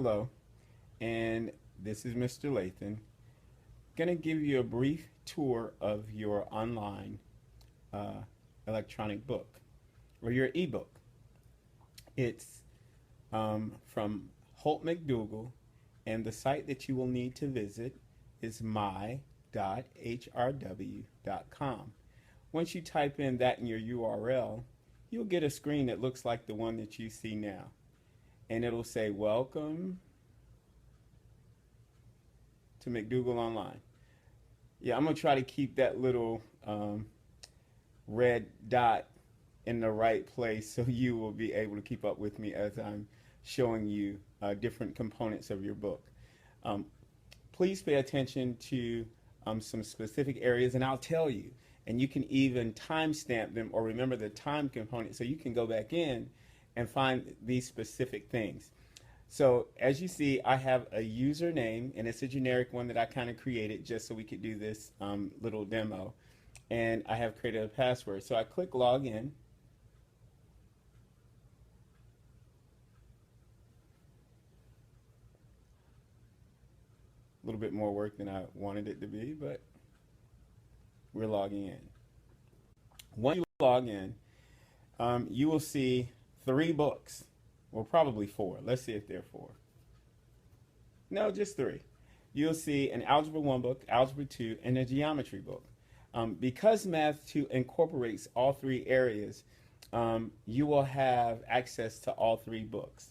Hello, and this is Mr. Lathan. Going to give you a brief tour of your online uh, electronic book or your ebook. It's from Holt McDougall, and the site that you will need to visit is my.hrw.com. Once you type in that in your URL, you'll get a screen that looks like the one that you see now. And it'll say, welcome to McDougall Online. Yeah, I'm going to try to keep that little red dot in the right place so you will be able to keep up with me as I'm showing you different components of your book. Please pay attention to some specific areas, and I'll tell you. And you can even timestamp them or remember the time component so you can go back in and find these specific things. So as you see, I have a username, and it's a generic one that I kind of created just so we could do this little demo. And I have created a password. So I click login. A little bit more work than I wanted it to be, but we're logging in. Once you log in, you will see 3 books. Well, probably 4. Let's see if there are 4. No, just 3. You'll see an Algebra 1 book, Algebra 2, and a Geometry book. Because Math 2 incorporates all 3 areas, you will have access to all 3 books.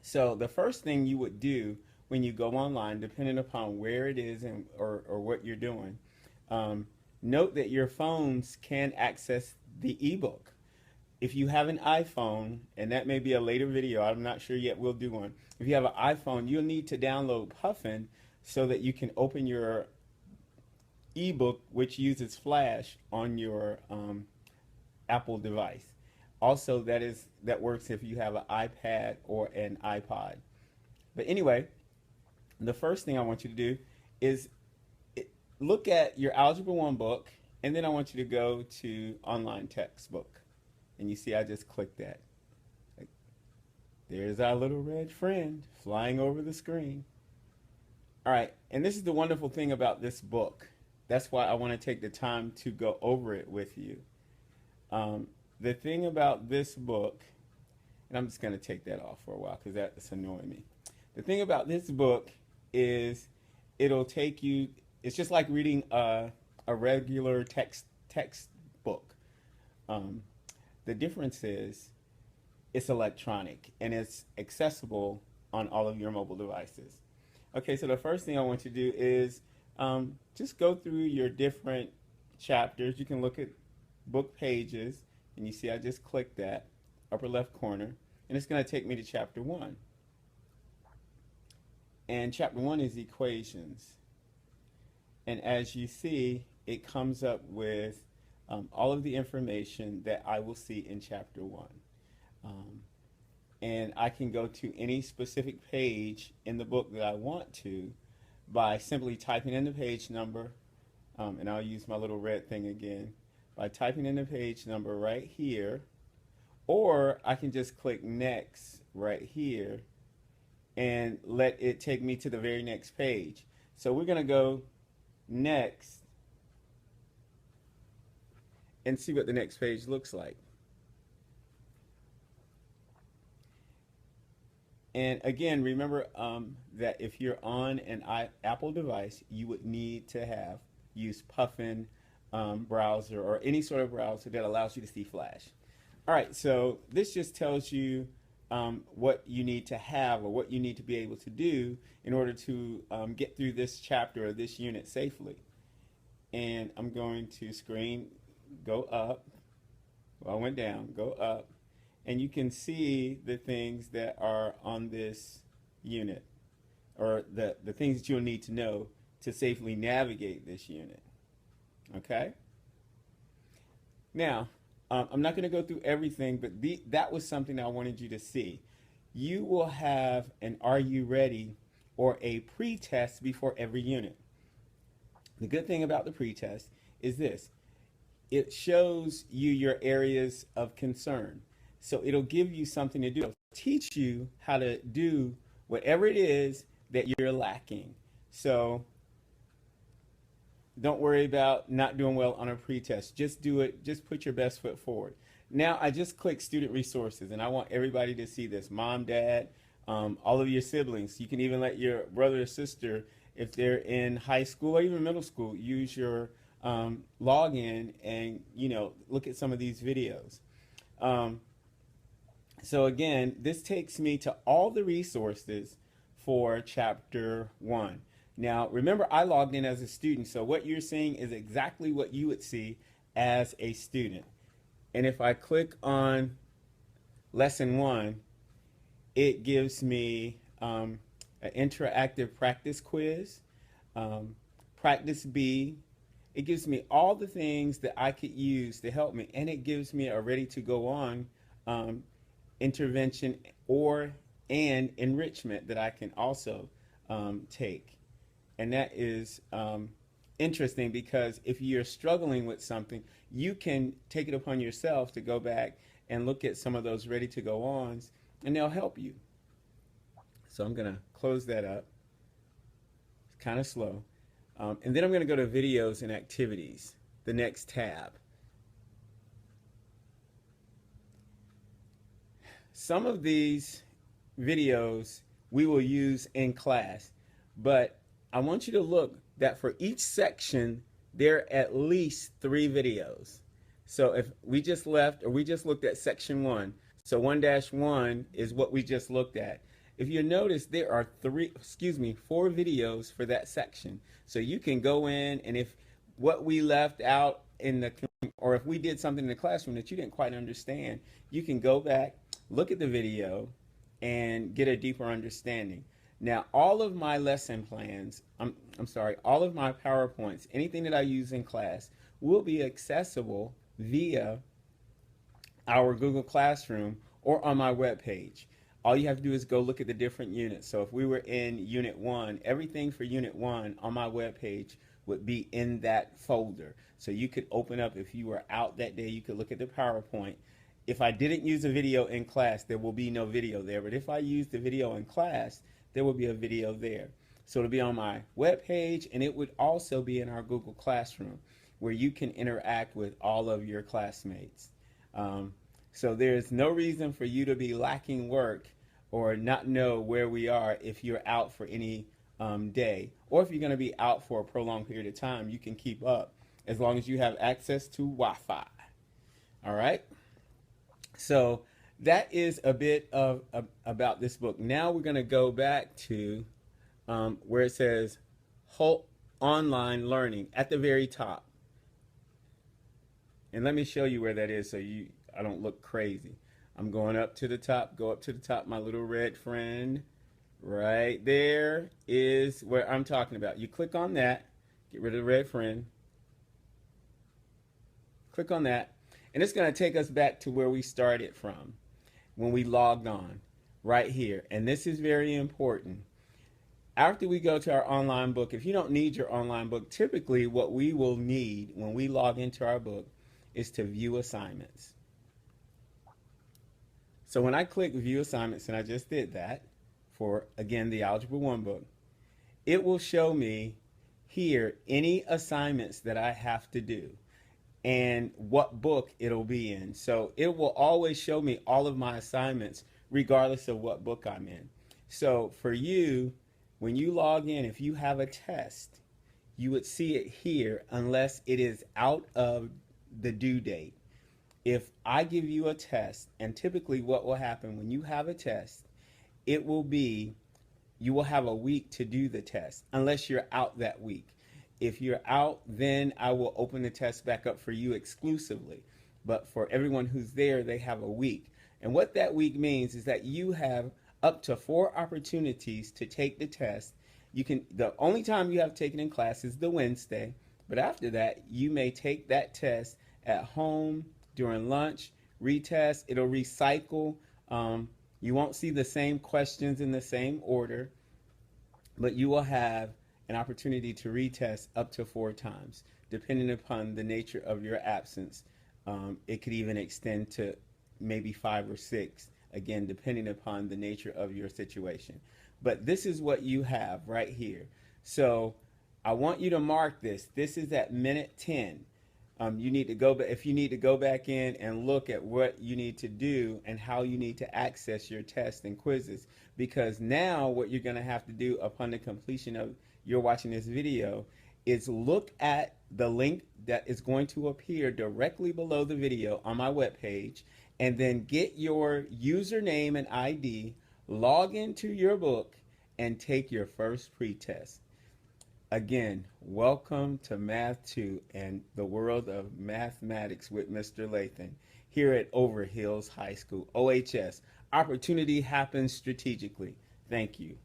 So the first thing you would do when you go online, depending upon where it is or what you're doing, note that your phones can access the ebook. If you have an iPhone, and that may be a later video, I'm not sure yet, we'll do one. If you have an iPhone, you'll need to download Puffin so that you can open your ebook, which uses Flash, on your Apple device. Also, that works if you have an iPad or an iPod. But anyway, the first thing I want you to do is look at your Algebra 1 book, and then I want you to go to online textbook. And you see I just clicked that. There's our little red friend flying over the screen. All right, and this is the wonderful thing about this book. That's why I want to take the time to go over it with you. The thing about this book, and I'm just going to take that off for a while because that's annoying me. The thing about this book is it'll take you, it's just like reading a regular textbook. The difference is it's electronic and it's accessible on all of your mobile devices. Okay, so the first thing I want you to do is just go through your different chapters. You can look at book pages, and you see I just clicked that upper left corner, and it's going to take me to chapter 1. And chapter 1 is equations. And as you see, it comes up with all of the information that I will see in chapter 1. And I can go to any specific page in the book that I want to by simply typing in the page number, and I'll use my little red thing again, by typing in the page number right here, or I can just click next right here and let it take me to the very next page. So we're going to go next and see what the next page looks like. And again, remember that if you're on an Apple device, you would need to use Puffin browser or any sort of browser that allows you to see Flash. All right, so this just tells you what you need to have or what you need to be able to do in order to get through this chapter or this unit safely. And I'm going to go up. Well, I went down, go up, and you can see the things that are on this unit, or the things that you'll need to know to safely navigate this unit. Okay? Now, I'm not going to go through everything, but that was something I wanted you to see. You will have an Are You Ready or a pre-test before every unit. The good thing about the pre-test is this. It shows you your areas of concern. So it'll give you something to do. It'll teach you how to do whatever it is that you're lacking. So don't worry about not doing well on a pretest. Just do it. Just put your best foot forward. Now, I just clicked student resources, and I want everybody to see this. Mom, dad, all of your siblings. You can even let your brother or sister, if they're in high school or even middle school, use your login and, look at some of these videos. So again, this takes me to all the resources for chapter 1. Now, remember, I logged in as a student, so what you're seeing is exactly what you would see as a student. And if I click on lesson 1, it gives me an interactive practice quiz, practice B. It gives me all the things that I could use to help me, and it gives me a ready to go on intervention and enrichment that I can also take. And that is interesting, because if you're struggling with something, you can take it upon yourself to go back and look at some of those ready to go ons, and they'll help you. So I'm going to close that up. It's kind of slow. And then I'm going to go to videos and activities, the next tab. Some of these videos we will use in class, but I want you to look that for each section, there are at least 3 videos. So if we just left, or we just looked at section 1, so 1-1 is what we just looked at. If you notice, there are 4 videos for that section. So you can go in, and if what we left out in the, or if we did something in the classroom that you didn't quite understand, you can go back, look at the video, and get a deeper understanding. Now, all of my lesson plans, all of my PowerPoints, anything that I use in class will be accessible via our Google Classroom or on my webpage. All you have to do is go look at the different units. So if we were in Unit 1, everything for Unit 1 on my webpage would be in that folder. So you could open up, if you were out that day, you could look at the PowerPoint. If I didn't use a video in class, there will be no video there. But if I use the video in class, there will be a video there. So it'll be on my webpage, and it would also be in our Google Classroom, where you can interact with all of your classmates. So there's no reason for you to be lacking work or not know where we are if you're out for any day. Or if you're going to be out for a prolonged period of time, you can keep up as long as you have access to Wi-Fi. All right? So that is a bit of about this book. Now we're going to go back to where it says whole online learning at the very top. And let me show you where that is so I don't look crazy. I'm going up to the top. Go up to the top, my little red friend. Right there is where I'm talking about. You click on that. Get rid of the red friend. Click on that. And it's going to take us back to where we started from when we logged on, right here. And this is very important. After we go to our online book, if you don't need your online book, typically what we will need when we log into our book is to view assignments. So when I click view assignments, and I just did that for, again, the Algebra 1 book, it will show me here any assignments that I have to do and what book it'll be in. So it will always show me all of my assignments regardless of what book I'm in. So for you, when you log in, if you have a test, you would see it here unless it is out of the due date. If I give you a test, and typically what will happen when you have a test, it will be, you will have a week to do the test unless you're out that week. If you're out, then I will open the test back up for you exclusively. But for everyone who's there, they have a week. And what that week means is that you have up to 4 opportunities to take the test. The only time you have taken in class is the Wednesday, but after that, you may take that test at home, during lunch, retest. It'll recycle. You won't see the same questions in the same order, but you will have an opportunity to retest up to 4 times, depending upon the nature of your absence. It could even extend to maybe 5 or 6, again, depending upon the nature of your situation. but this is what you have right here. So I want you to mark this. This is at minute 10. You need to go back, if you need to go back in and look at what you need to do and how you need to access your tests and quizzes, because now what you're going to have to do upon the completion of you're watching this video is look at the link that is going to appear directly below the video on my webpage, and then get your username and ID, log into your book, and take your first pretest. Again, welcome to Math 2 and the world of mathematics with Mr. Lathan here at Overhills High School. OHS, opportunity happens strategically. Thank you.